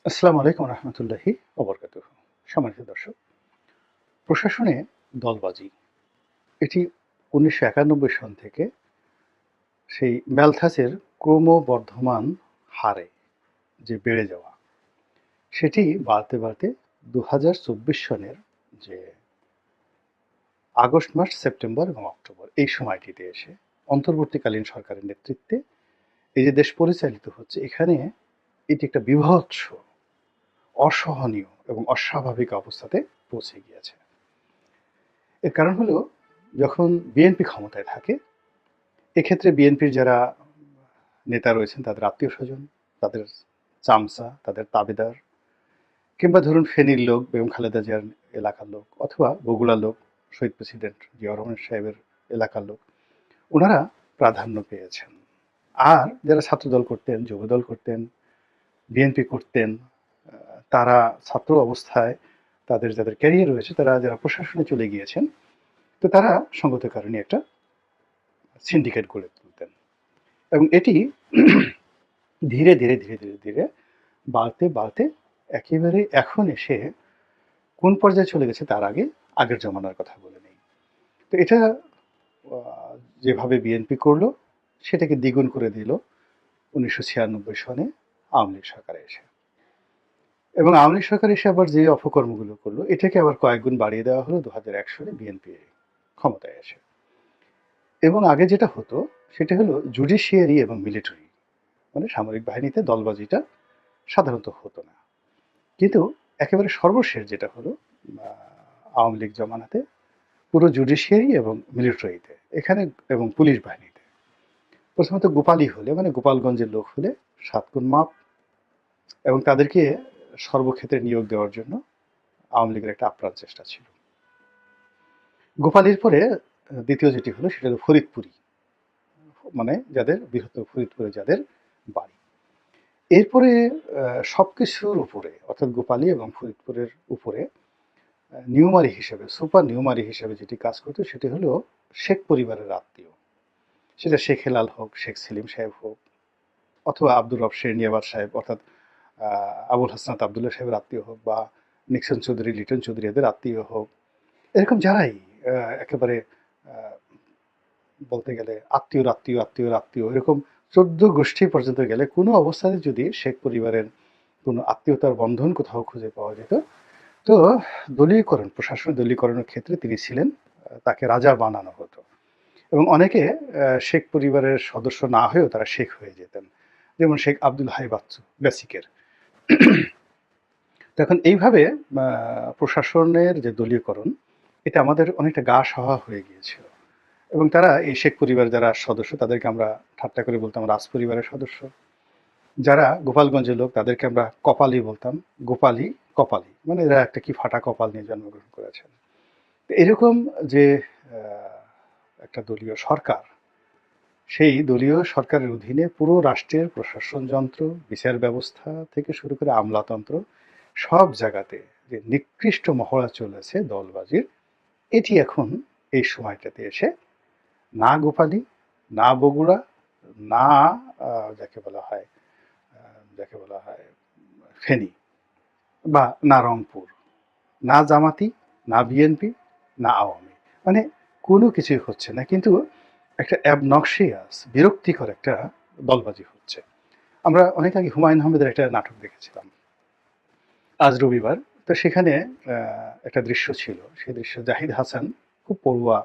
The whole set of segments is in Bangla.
আসসালামু আলাইকুম রহমতুল্লাহি ওবরকাতুহ। সম্মানিত দর্শক, প্রশাসনে দলবাজি এটি ১৯৯১ সন থেকে সেই ম্যালথাসের ক্রমবর্ধমান হারে যে বেড়ে যাওয়া, সেটি বাড়তে বাড়তে ২০২৪ সনের যে আগস্ট মাস, সেপ্টেম্বর এবং অক্টোবর এই সময়টিতে এসে অন্তর্বর্তীকালীন সরকারের নেতৃত্বে এই যে দেশ পরিচালিত হচ্ছে, এখানে এটি একটা বীভৎস, অসহনীয় এবং অস্বাভাবিক অবস্থাতে পৌঁছে গিয়েছে। এর কারণ হলো, যখন বিএনপি ক্ষমতায় থাকে, এক্ষেত্রে বিএনপির যারা নেতা রয়েছেন তাদের আত্মীয়-স্বজন, তাদের চামচা, তাদের তাবেদার, কিংবা ধরুন ফেনীর লোক, বেগম খালেদা জিয়ার এলাকার লোক, অথবা বগুড়ার লোক, শহীদ প্রেসিডেন্ট জিয়াউর রহমান সাহেবের এলাকার লোক, ওনারা প্রাধান্য পেয়েছেন। আর যারা ছাত্রদল করতেন, যুবদল করতেন, বিএনপি করতেন, তারা ছাত্র অবস্থায় তাদের যাদের ক্যারিয়ার রয়েছে, তারা যারা প্রশাসনে চলে গিয়েছেন, তো তারা সঙ্গত কারণে একটা সিন্ডিকেট গড়ে তুলতেন। এবং এটি ধীরে ধীরে ধীরে ধীরে ধীরে বাড়তে বাড়তে একেবারে এখন এসে কোন পর্যায়ে চলে গেছে তার আগে আগের জমানার কথা বলে নেই। তো এটা যেভাবে বিএনপি করলো, সেটাকে দ্বিগুণ করে দিল ১৯৯৬ সনে আওয়ামী লীগ সরকারে এসে। এবং আওয়ামী লীগ সরকার এসে আবার যে অপকর্মগুলো করলো, এটাকে আবার কয়েকগুণ বাড়িয়ে দেওয়া হলো ২০০১ সালে বিএনপি ক্ষমতায় এসে। এবং আগে যেটা হতো সেটা হলো জুডিশিয়ারি এবং মিলিটারি, মানে সামরিক বাহিনীতে দলবাজিটা সাধারণত হতো না। কিন্তু একেবারে সর্বশেষ যেটা হলো আওয়ামী লীগ জমানাতে, পুরো জুডিশিয়ারি এবং মিলিটারিতে এখানে এবং পুলিশ বাহিনীতে, প্রথমত গোপালী হলে, মানে গোপালগঞ্জের লোক হলে ৭ গুণ মাপ, এবং তাদেরকে সর্বক্ষেত্রে নিয়োগ দেওয়ার জন্য আওয়ামী লীগের একটা আপ্রাণ চেষ্টা ছিল। গোপালীর পরে দ্বিতীয় যেটি হলো সেটা হলো ফরিদপুরি, মানে যাদের বৃহত্তর ফরিদপুরে যাদের বাড়ি। এরপরে সবকিছুর উপরে, অর্থাৎ গোপালী এবং ফরিদপুরের উপরে নিউমারি হিসেবে, সুপার নিউমারি হিসেবে যেটি কাজ করতো সেটি হলো শেখ পরিবারের আত্মীয়। সেটা শেখ হেলাল হোক, শেখ সেলিম সাহেব হোক, অথবা আব্দুর রব শেরনিয়াবাত সাহেব, অর্থাৎ আবুল হাসনাত আবদুল্লাহ সাহেবের আত্মীয় হোক, বা নিক্সন চৌধুরী, লিটন চৌধুরী এদের আত্মীয় হোক, এরকম যারাই একেবারে বলতে গেলে আত্মীয় আত্মীয় আত্মীয় আত্মীয়, এরকম ১৪ গোষ্ঠী পর্যন্ত গেলে কোনো অবস্থাতে যদি শেখ পরিবারের কোনো আত্মীয়তার বন্ধন কোথাও খুঁজে পাওয়া যেত, তো দলীয়করণ, প্রশাসন দলীয়করণের ক্ষেত্রে তিনি ছিলেন, তাকে রাজা বানানো হতো। এবং অনেকে শেখ পরিবারের সদস্য না হয়েও তারা শেখ হয়ে যেতেন, যেমন শেখ আব্দুল হাই বাচ্চু বেসিকের। তখন এইভাবে প্রশাসনের যে দলীয়করণ, এটা আমাদের অনেকটা গা সওয়া হয়ে গিয়েছিল। এবং তারা এই শেখ পরিবারের যারা সদস্য, তাদেরকে আমরা ঠাট্টা করে বলতাম রাজ পরিবারের সদস্য। যারা গোপালগঞ্জের লোক, তাদেরকে আমরা কপালি বলতাম, গোপালী কপালি, মানে এরা একটা কি ফাটা কপাল নিয়ে জন্মগ্রহণ করেছেন। তো এরকম যে একটা দলীয় সরকার, সেই দলীয় সরকারের অধীনে পুরো রাষ্ট্রের প্রশাসন যন্ত্র, বিচার ব্যবস্থা থেকে শুরু করে আমলাতন্ত্র, সব জায়গাতে যে নিকৃষ্ট মহড়া চলেছে দলবাজির, এটি এখন এই সময়টাতে এসে না গোপালী, না বগুড়া, না যাকে বলা হয় ফেনী, বা না রংপুর, না জামাতি, না বিএনপি, না আওয়ামী, মানে কোনো কিছুই হচ্ছে না। কিন্তু একটা অ্যাবনক্সিয়াস, বিরক্তিকর একটা দলবাজি হচ্ছে। আমরা অনেক আগে হুমায়ুন আহমেদের একটা নাটক দেখেছিলাম আজ রবিবার। তো সেখানে একটা দৃশ্য ছিল, সেই দৃশ্য জাহিদ হাসান খুব পড়ুয়া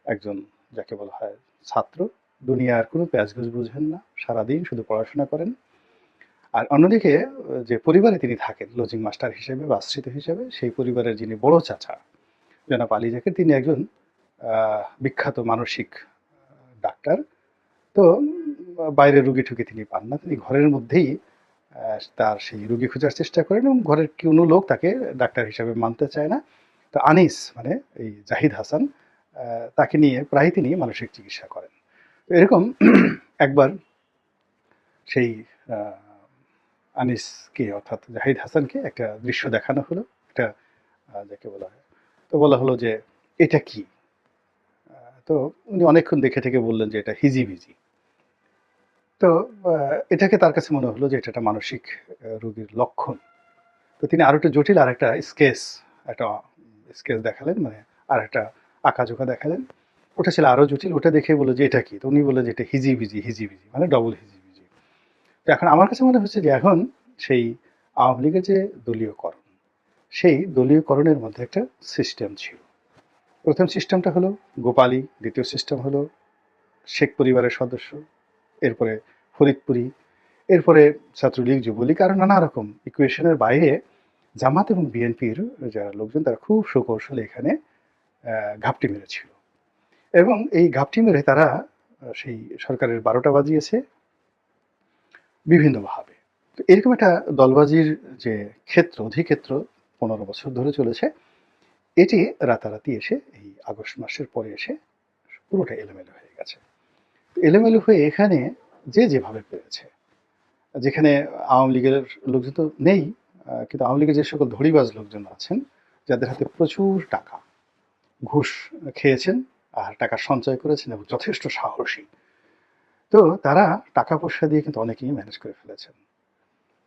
একজন, যাকে বলা হয় ছাত্র, দুনিয়ার কোনো প্যাচগোছ বুঝেন না, সারাদিন শুধু পড়াশোনা করেন। আর অন্যদিকে যে পরিবারে তিনি থাকেন লজিং মাস্টার হিসেবে বা আশ্রিত হিসেবে, সেই পরিবারের যিনি বড় চাচা জনাব আলী জাকের, তিনি একজন বিখ্যাত মানসিক ডাক্তার। তো বাইরের রুগী ঠুগী তিনি পান না, তিনি ঘরের মধ্যেই তার সেই রুগী খোঁজার চেষ্টা করেন, এবং ঘরের কোনো লোক তাকে ডাক্তার হিসাবে মানতে চায় না। তো আনিস, মানে এই জাহিদ হাসান, তাকে নিয়ে প্রায় তিনি মানসিক চিকিৎসা করেন। তো এরকম একবার সেই আনিসকে, অর্থাৎ জাহিদ হাসানকে একটা দৃশ্য দেখানো হলো, একটা যাকে বলা হয়, তো বলা হলো যে এটা কি। তো উনি অনেকক্ষণ দেখে থেকে বললেন যে এটা হিজিবিজি। তো এটাকে তার কাছে মনে হলো যে এটা একটা মানসিক রোগীর লক্ষণ। তো তিনি আরো একটু জটিল আরেকটা একটা স্কেচ দেখালেন, মানে আরেকটা আঁকাঝোঁকা দেখালেন। ওটা ছিল আরো জটিল। ওটা দেখে বলল যে, "এটা কি?" তো উনি বললেন যে, "এটা হিজিবিজি, হিজিবিজি।" মানে ডবল হিজিবিজি। তো এখন আমার কাছে মনে হচ্ছে যে এখন সেই আওয়ামী লীগের যে দলীয়করণ, সেই দলীয়করণের মধ্যে একটা সিস্টেম ছিল। ১ম সিস্টেমটা হলো গোপালী, ২য় সিস্টেম হলো শেখ পরিবারের সদস্য, এরপরে ফরিদপুরি, এরপরে ছাত্রলীগ, যুবলীগ আরো নানা রকম ইকুয়েশনের বাইরে জামাত এবং বিএনপির যারা লোকজন তারা খুব সুকৌশলে এখানে ঘাপটি মেরেছিল এবং এই ঘাপটি মেরে তারা সেই সরকারের ১২টা বাজিয়েছে বিভিন্নভাবে। তো এরকম একটা দলবাজির যে অধিক্ষেত্র ১৫ বছর ধরে চলেছে, এটি রাতারাতি এসে এই আগস্ট মাসের পরে এসে পুরোটা এলোমেলো হয়ে গেছে। এলোমেলো হয়ে এখানে যে যেভাবে পেরেছে, যেখানে আওয়ামী লীগের লোকজন তো নেই, কিন্তু আওয়ামী লীগের যে সকল ধড়িবাজ লোকজন আছেন, যাদের হাতে প্রচুর টাকা, ঘুষ খেয়েছেন আর টাকা সঞ্চয় করেছেন এবং যথেষ্ট সাহসী, তো তারা টাকা পয়সা দিয়ে কিন্তু অনেকেই ম্যানেজ করে ফেলেছেন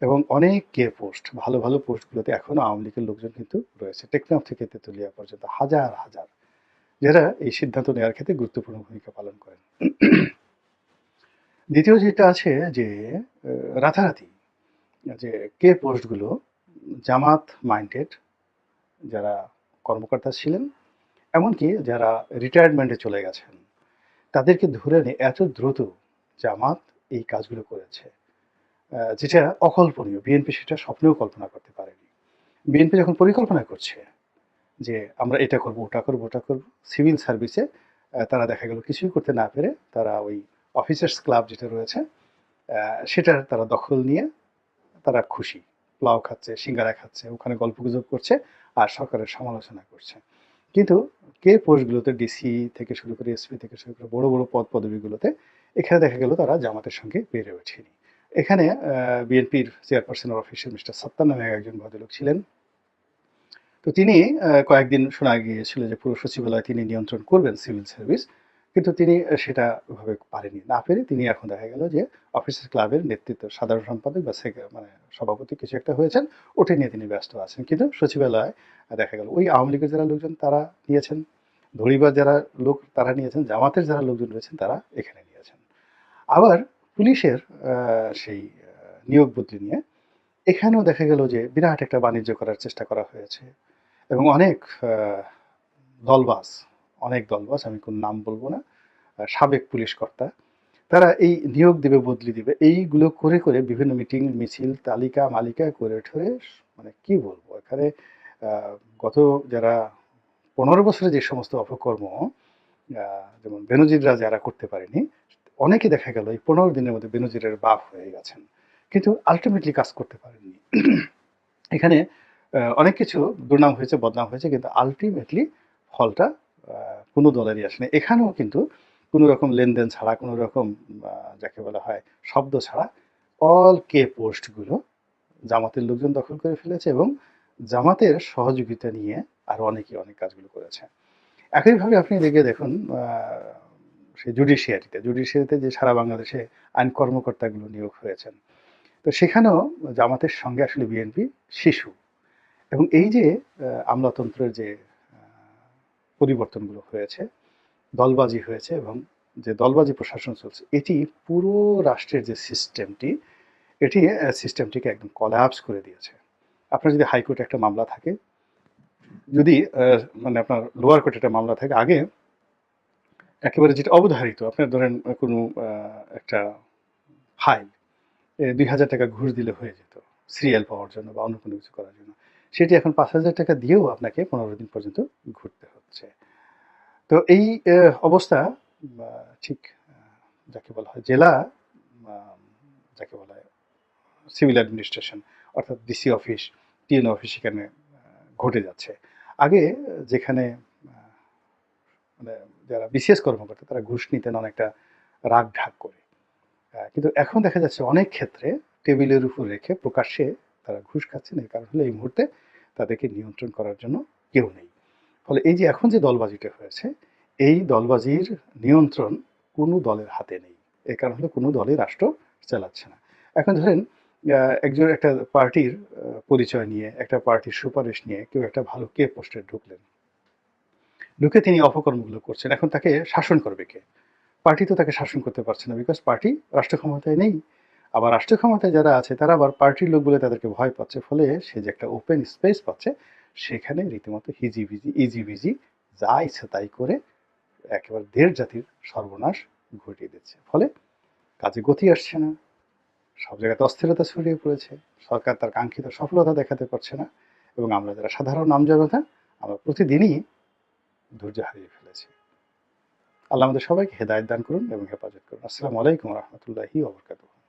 এবং অনেক কে পোস্ট, ভালো ভালো পোস্টগুলোতে এখনো আওয়ামী লীগের লোকজন কিন্তু রয়েছে, টেকনাফ থেকে তেতুলিয়া পর্যন্ত হাজার হাজার, যারা এই সিদ্ধান্ত নেওয়ার ক্ষেত্রে গুরুত্বপূর্ণ ভূমিকা পালন করেন। দ্বিতীয় যেটা আছে যে রাতারাতি যে কে পোস্টগুলো জামাত মাইন্ডেড যারা কর্মকর্তা ছিলেন, এমনকি যারা রিটায়ারমেন্টে চলে গেছেন, তাদেরকে ধরে নিয়ে এত দ্রুত জামাত এই কাজগুলো করেছে, যেটা অকল্পনীয়। বিএনপি সেটা স্বপ্নেও কল্পনা করতে পারেনি। বিএনপি যখন পরিকল্পনা করছে যে আমরা এটা করব, ওটা করব, ওটা করব, সিভিল সার্ভিসে তারা দেখা গেল কিছুই করতে না পেরে তারা ওই অফিসার্স ক্লাব যেটা রয়েছে সেটার তারা দখল নিয়ে তারা খুশি। পোলাও খাচ্ছে, সিঙ্গারা খাচ্ছে, ওখানে গল্পগুজব করছে আর সরকারের সমালোচনা করছে। কিন্তু কে পোস্টগুলোতে ডিসি থেকে শুরু করে এসপি থেকে শুরু করে বড় বড় পদবিগুলোতে এখানে দেখা গেল তারা জামাতের সঙ্গে পেরে ওঠেনি। এখানে বিএনপির চেয়ারপারসনের অফিসে মিস্টার সত্তার নামে একজন ভদ্রলোক ছিলেন। তো তিনি কয়েকদিন শোনা গিয়েছিল যে পুরো সচিবালয় তিনি নিয়ন্ত্রণ করবেন সিভিল সার্ভিস, কিন্তু তিনি সেটা ওভাবে পারেনি। না পেরে তিনি এখন দেখা গেল যে অফিসার ক্লাবের নেতৃত্ব, সাধারণ সম্পাদক বা মানে সভাপতি কিছু একটা হয়েছেন, ওটা নিয়ে তিনি ব্যস্ত আছেন। কিন্তু সচিবালয় দেখা গেল ওই আওয়ামী লীগের যারা লোকজন তারা নিয়েছেন, ধড়িবাজ যারা লোক তারা নিয়েছেন, জামাতের যারা লোকজন রয়েছেন তারা এখানে নিয়েছেন। আবার পুলিশের সেই নিয়োগ বদলি নিয়ে এখানেও দেখা গেল যে বিরাট একটা বাণিজ্য করার চেষ্টা করা হয়েছে এবং অনেক দলবাজ, অনেক দলবাজ, আমি কোন নাম বলবো না, সাবেক পুলিশ কর্তা, তারা এই নিয়োগ দিবে, বদলি দিবে, এইগুলো করে করে বিভিন্ন মিটিং, মিছিল, তালিকা মালিকা করে ঠরে, মানে কি বলবো, এখানে গত যারা ১৫ বছরে যে সমস্ত অপকর্ম যেমন বেনজিররা যারা করতে পারেনি, অনেকে দেখা গেল এই ১৫ দিনের মধ্যে বেনজিরের বাপ হয়ে গেছেন, কিন্তু আলটিমেটলি কাজ করতে পারেননি। এখানে অনেক কিছু দুর্নাম হয়েছে, বদনাম হয়েছে, কিন্তু আলটিমেটলি ফলটা কোনো দলেরই আসেনি। এখানেও কিন্তু কোনো রকম লেনদেন ছাড়া, কোনো রকম যাকে বলা হয় শব্দ ছাড়া অল কে পোস্টগুলো জামাতের লোকজন দখল করে ফেলেছে এবং জামাতের সহযোগিতা নিয়ে আরো অনেকে অনেক কাজগুলো করেছে। একইভাবে আপনি দেখুন সেই জুডিশিয়ারিতে যে সারা বাংলাদেশে আইন কর্মকর্তাগুলো নিয়োগ হয়েছেন, তো সেখানেও জামাতের সঙ্গে আসলে বিএনপি শিশু এবং এই যে আমলাতন্ত্রের যে পরিবর্তনগুলো হয়েছে, দলবাজি হয়েছে এবং যে দলবাজি প্রশাসন চলছে, এটি পুরো রাষ্ট্রের যে সিস্টেমটি, এটি সিস্টেমটিকে একদম কলাপস করে দিয়েছে। আপনার যদি হাইকোর্টে একটা মামলা থাকে, যদি মানে আপনার লোয়ার কোর্টে একটা মামলা থাকে, আগে একেবারে যেটা অবধারিত, আপনার ধরেন কোনো একটা ফাইল ২,০০০ টাকা ঘুষ দিলে হয়ে যেত সিরিয়াল পাওয়ার জন্য বা অন্য কোনো কিছু করার জন্য, সেটি এখন ৫,০০০ টাকা দিয়েও আপনাকে ১৫ দিন পর্যন্ত ঘুরতে হচ্ছে। তো এই অবস্থা ঠিক যাকে বলা হয় জেলা, যাকে বলা হয় সিভিল অ্যাডমিনিস্ট্রেশন, অর্থাৎ ডিসি অফিস, টিএন অফিস, সেখানে ঘটে যাচ্ছে। আগে যেখানে মানে যারা বিসিএস কর্মকর্তা তারা ঘুষ নিতেন অনেকটা রাগ ঢাক করে, কিন্তু এখন দেখা যাচ্ছে অনেক ক্ষেত্রে টেবিলের উপর রেখে প্রকাশ্যে তারা ঘুষ খাচ্ছেন। এর কারণ হলো এই মুহূর্তে তাদেরকে নিয়ন্ত্রণ করার জন্য কেউ নেই। ফলে এই যে এখন যে দলবাজিটা হয়েছে, এই দলবাজির নিয়ন্ত্রণ কোনো দলের হাতে নেই। এর কারণ হলো কোনো দলই রাষ্ট্র চালাচ্ছে না। এখন ধরেন একজন একটা পার্টির পরিচয় নিয়ে, একটা পার্টির সুপারিশ নিয়ে কেউ একটা ভালো কে পোস্টে ঢুকলেন। ঢুকে তিনি অপকর্মগুলো করছেন। এখন তাকে শাসন করবে কে? পার্টি তো তাকে শাসন করতে পারছে না। বিকজ পার্টি রাষ্ট্র ক্ষমতায় নেই। আবার রাষ্ট্র ক্ষমতায় যারা আছে তারা আবার পার্টির লোক বলে তাদেরকে ভয় পাচ্ছে। ফলে সে যে একটা ওপেন স্পেস পাচ্ছে, সেখানে রীতিমতো হিজিবিজি, ইজিবিজি যা ইচ্ছা তাই করে একেবারে দেড় জাতির সর্বনাশ ঘটিয়ে দিচ্ছে। ফলে কাজে গতি আসছে না। সব জায়গাতে অস্থিরতা ছড়িয়ে পড়েছে। সরকার তার কাঙ্ক্ষিত সফলতা দেখাতে পারছে না। এবং আমরা যারা সাধারণ আমজনতা, আমরা প্রতিদিনই ধৈর্য হারিয়ে ফেলেছি। আল্লাহ আমাদের সবাইকে হেদায়েত দান করুন এবং হেফাজত করুন। আসসালামু আলাইকুম ওয়া রাহমাতুল্লাহি ওয়া বারাকাতুহু।